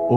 ओम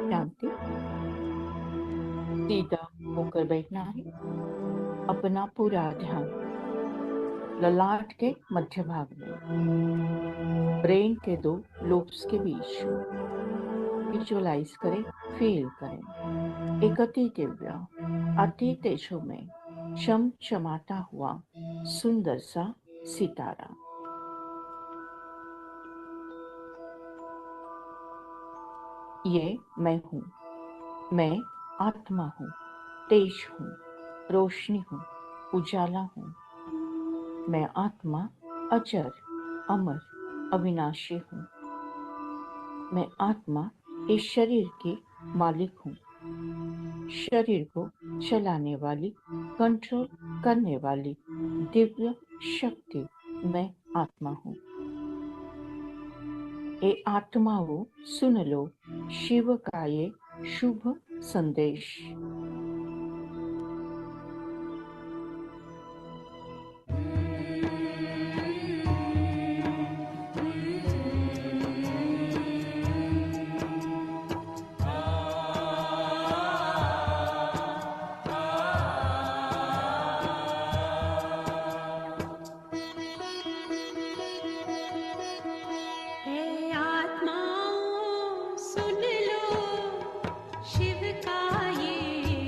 शांति। सीधा होकर बैठना है। अपना पूरा ध्यान ललाट के मध्य भाग में, ब्रेन के दो लोब्स के बीच विजुअलाइज करें, फील करें। एक अति तेजों में चमचमाता हुआ सुंदर सा सितारा। ये मैं हूँ। मैं आत्मा हूँ, तेज हूँ, रोशनी हूँ, उजाला हूँ। मैं आत्मा अजर, अमर, अविनाशी हूँ। मैं आत्मा इस शरीर की मालिक हूँ, शरीर को चलाने वाली, कंट्रोल करने वाली दिव्य शक्ति मैं आत्मा हूँ। ए आत्माओं, सुन लो शिव का ये शुभ संदेश। हे आत्माओं, सुन लो शिव का ये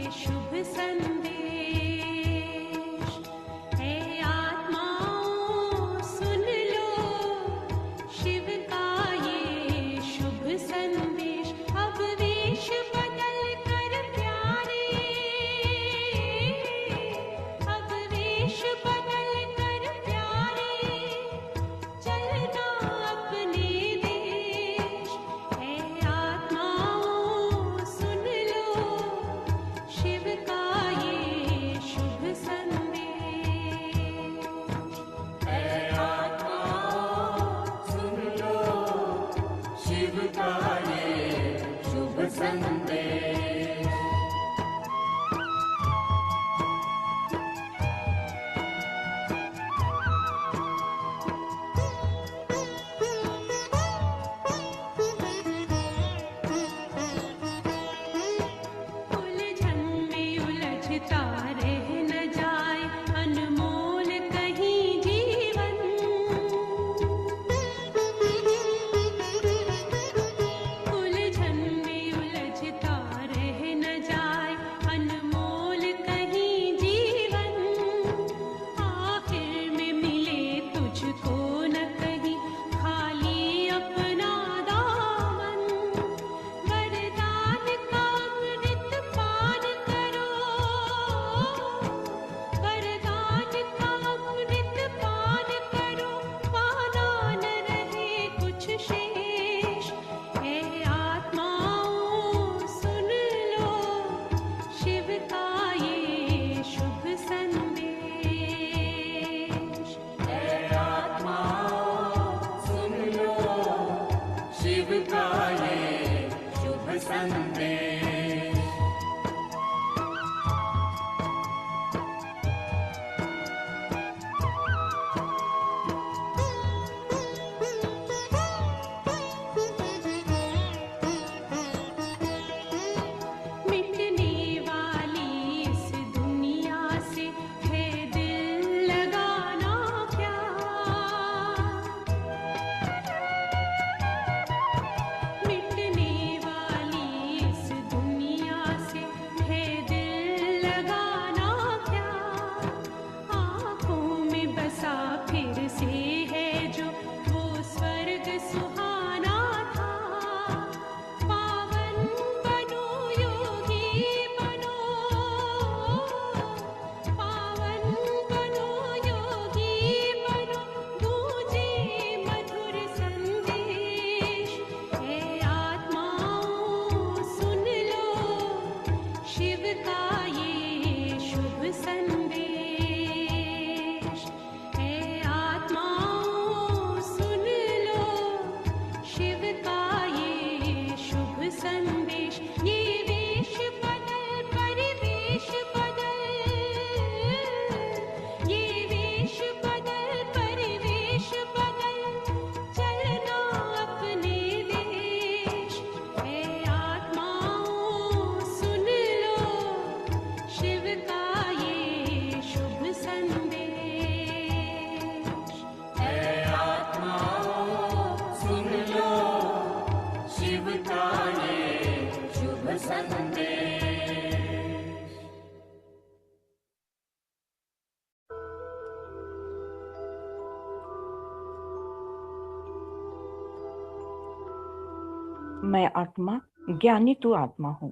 मैं आत्मा, ज्ञानी तू आत्मा हूँ।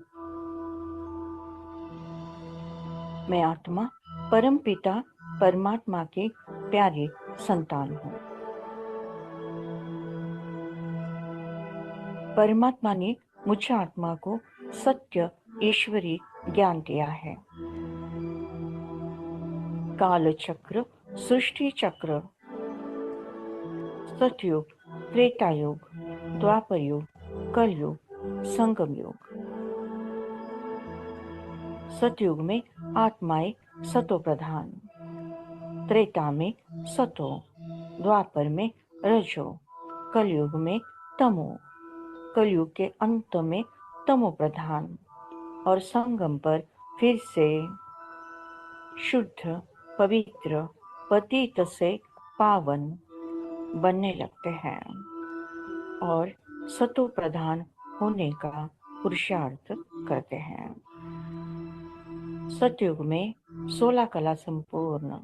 मैं आत्मा, परम पिता परमात्मा के प्यारे संतान हूँ। परमात्मा ने मुझ आत्मा को सत्य ईश्वरी ज्ञान दिया है। काल चक्र, सृष्टि चक्र, सतयुग, त्रेता युग, द्वापर युग, कलयुग, संगम युग। सतयुग में आत्माएं सतो प्रधान, त्रेता में सतो, द्वापर में रजो, कलयुग में तमो, कलयुग के अंत में तमो प्रधान और संगम पर फिर से शुद्ध, पवित्र, पतित से पावन बनने लगते हैं और सतो प्रधान होने का पुरुषार्थ करते हैं। सतयुग में 16 कला संपूर्ण,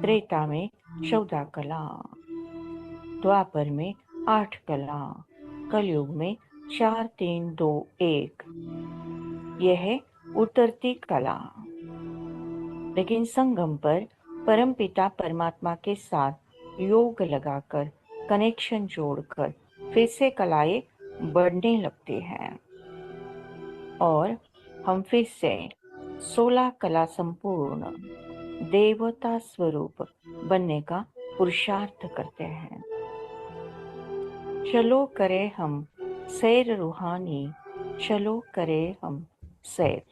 त्रेता में 14 कला, द्वापर में 8 कला, कलयुग में 4 3 2 1। यह है उतरती कला। लेकिन संगम पर परमपिता परमात्मा के साथ योग लगाकर, कनेक्शन जोड़कर फिर से कलाएं बढ़ने लगती हैं और हम फिर से 16 कला संपूर्ण देवता स्वरूप बनने का पुरुषार्थ करते हैं। चलो करें हम सैर रूहानी, चलो करें हम सैर।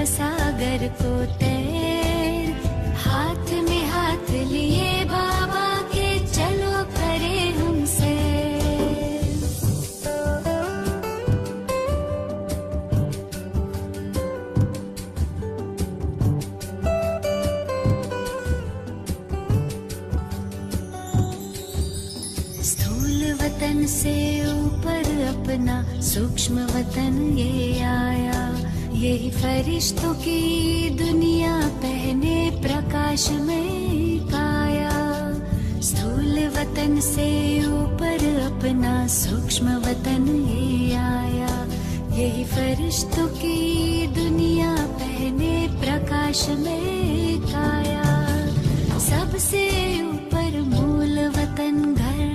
सागर को तैर, हाथ में हाथ लिए बाबा के चलो करे हमसे। स्थूल वतन से ऊपर अपना सूक्ष्म वतन ये आया, यही फरिश्तों की दुनिया पहने प्रकाश में काया। स्थूल वतन से ऊपर अपना सूक्ष्म वतन ये आया, यही फरिश्तों की दुनिया पहने प्रकाश में काया। सबसे ऊपर मूल वतन घर,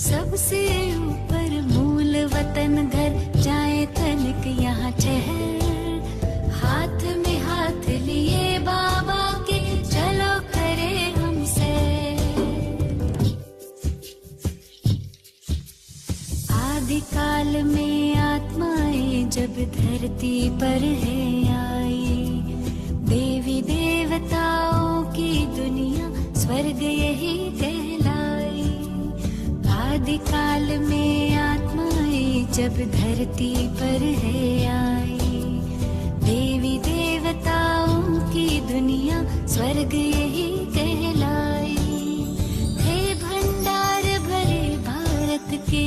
सबसे ऊपर मूल वतन घर, जाए तनिक यहाँ ठहर, हाथ में हाथ लिए बाबा धरती पर है आई। देवी देवताओं की दुनिया स्वर्ग यही कहलाई। आदिकाल में आत्माएं जब धरती पर है आई। देवी देवताओं की दुनिया स्वर्ग यही कहलाई। थे भंडार भरे भारत के,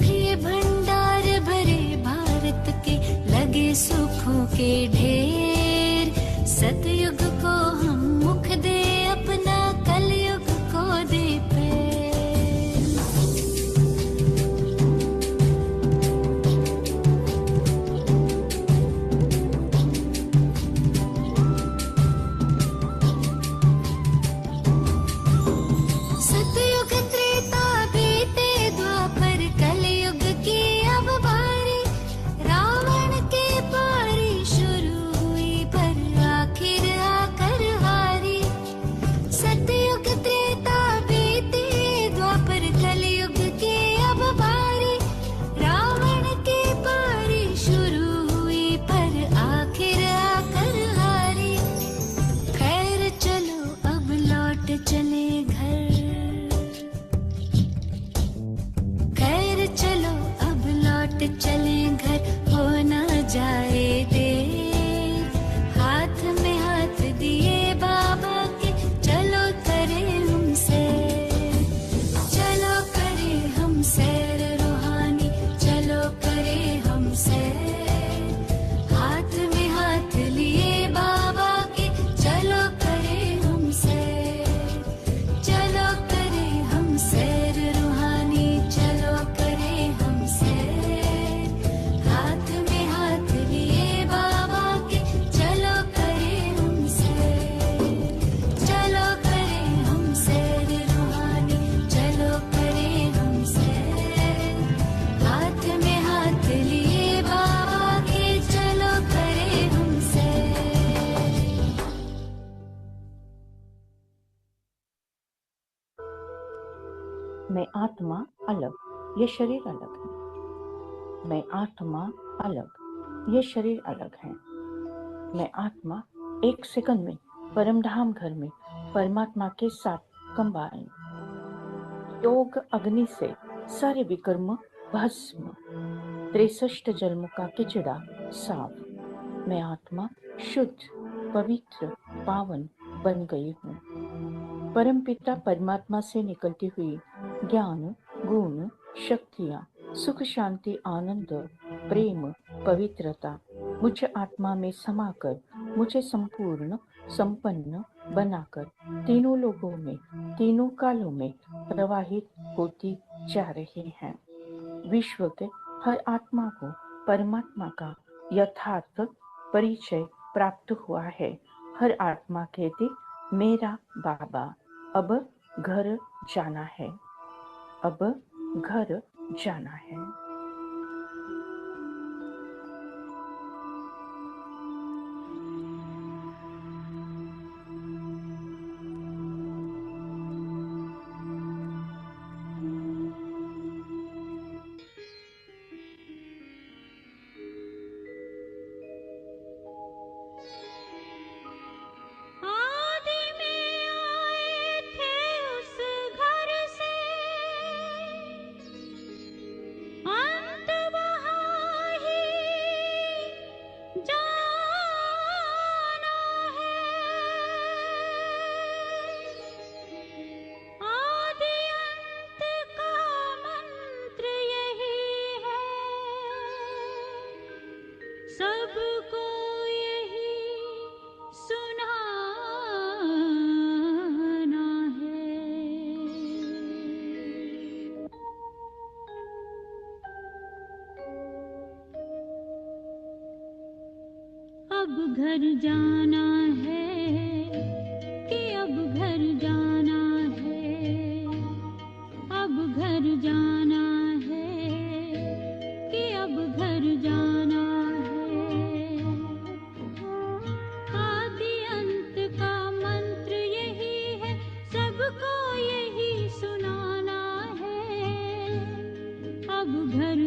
थे भंडार भरे भारत के, लगे सुखों के ढेर। सतयुग को हम मुख दे अपना, कलयुग को दे पैर। सतयुग त्रेता बीते द्वापर, कलयुग की अब बारी। रावण के पारी शुरू हुई पर आखिर आकर हारी। सतयुग त्रेता बीते द्वापर, कलयुग की अब बारी। रावण के पारी शुरू हुई पर आखिर आकर हारी। खैर चलो अब लौट चले घर, खैर चलो अब लौट चले घर, हो ना जाए देर। हाथ में हाथ दिए बाबा के, चलो करे हम सैर। चलो करे हम सैर रूहानी, चलो करे हम सैर। हाथ में हाथ लिए बाबा के, चलो करे हम सैर। चलो करे हम सैर रूहानी, चलो करे हम सैर। हाथ में हाथ लिए बाबा के, चलो करे हम सैर। चलो करे हम सैर रूहानी, चलो करे हम सैर। हाथ में हाथ लिए बाबा के, चलो करे हम सैर। मैं आत्मा अलग, ये शरीर अलग है। मैं आत्मा अलग, ये शरीर अलग है। मैं आत्मा एक सेकंड में परमधाम घर में परमात्मा के साथ कंबाइन। योग अग्नि से सारे विकर्म भस्म, 63 जन्मों का किचड़ा साफ। मैं आत्मा शुद्ध, पवित्र, पावन बन गई हूँ। परमपिता परमात्मा से निकलती हुई ज्ञान, गुण, शक्तियाँ, सुख, शांति, आनंद, प्रेम, पवित्रता मुझ आत्मा में समाकर मुझे संपूर्ण, संपन्न बनाकर तीनों लोगों में, तीनों कालों में प्रवाहित होती जा रही हैं। विश्व के हर आत्मा को परमात्मा का यथार्थ परिचय प्राप्त हुआ है। हर आत्मा कहती, मेरा बाबा, अब घर जाना है, अब घर जाना है। आदि में आए थे उस घर से, अंत वहाँ ही जाना है। आदि अंत का मंत्र यही है, सबको यही सुनाना है। अब घर जाना है कि अब घर जाना है, अब घर जाना है कि अब घर जाना है। आदि अंत का मंत्र यही है, सबको यही सुनाना है। अब घर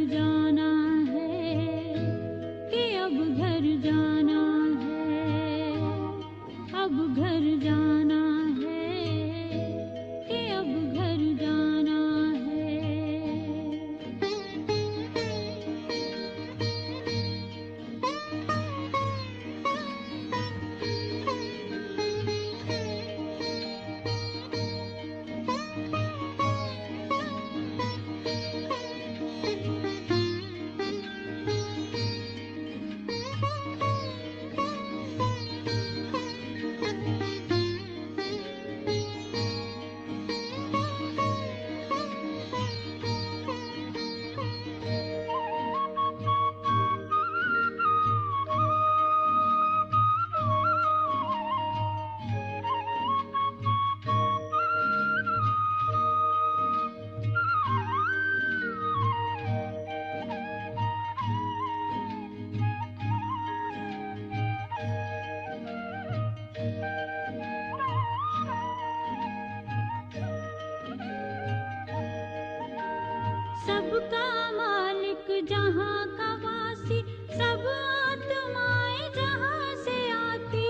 सबका मालिक जहाँ का वासी, सब आत्माएं जहाँ से आती।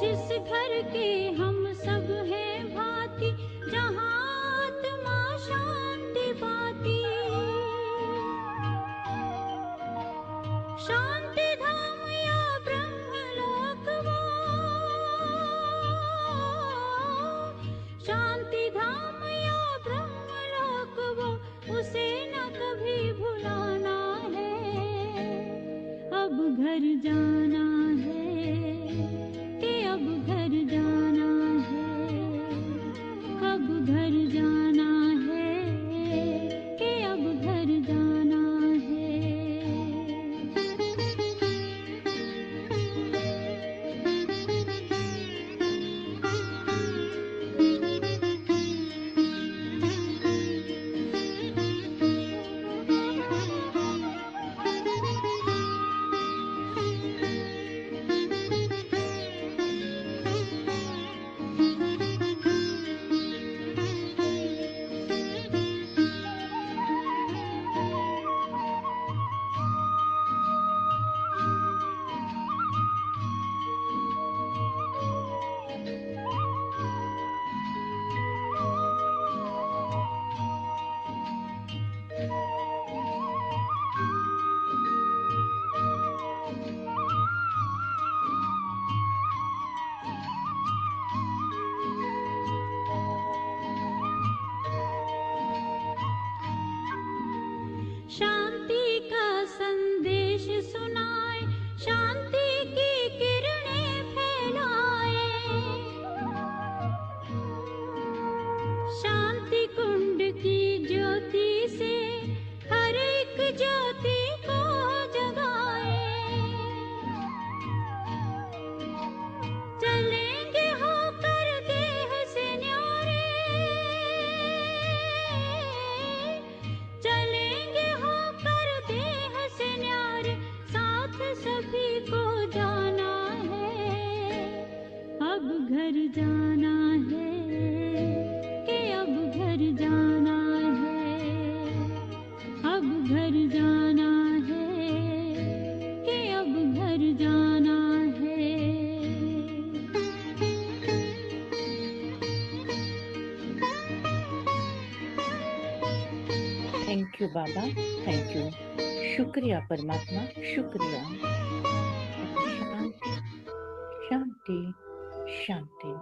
जिस घर के हम सब हैं भांति, जहाँ आत्मा शांति पाती। शांति धाम या ब्रह्मलोक वो, शांति धाम या ब्रह्मलोक वो, उसे न कभी भुलाना है। अब घर जाना है कि अब घर जाना है, अब घर जाना है कि अब घर जाना है। शांति का संदेश सुनाए, शांति की किरणें फैलाए। शांति कुंड की ज्योति से हर एक ज्योति को जगाए। चलेंगे होकर देह से न्यारे, चलेंगे होकर देह से न्यारे, साथ सभी को जाना है। अब घर जाना है कि अब घर जाना है, अब घर जाना है कि अब घर जाना है। Thank you Baba, thank you. शुक्रिया परमात्मा, शुक्रिया। शांति शांति शांति।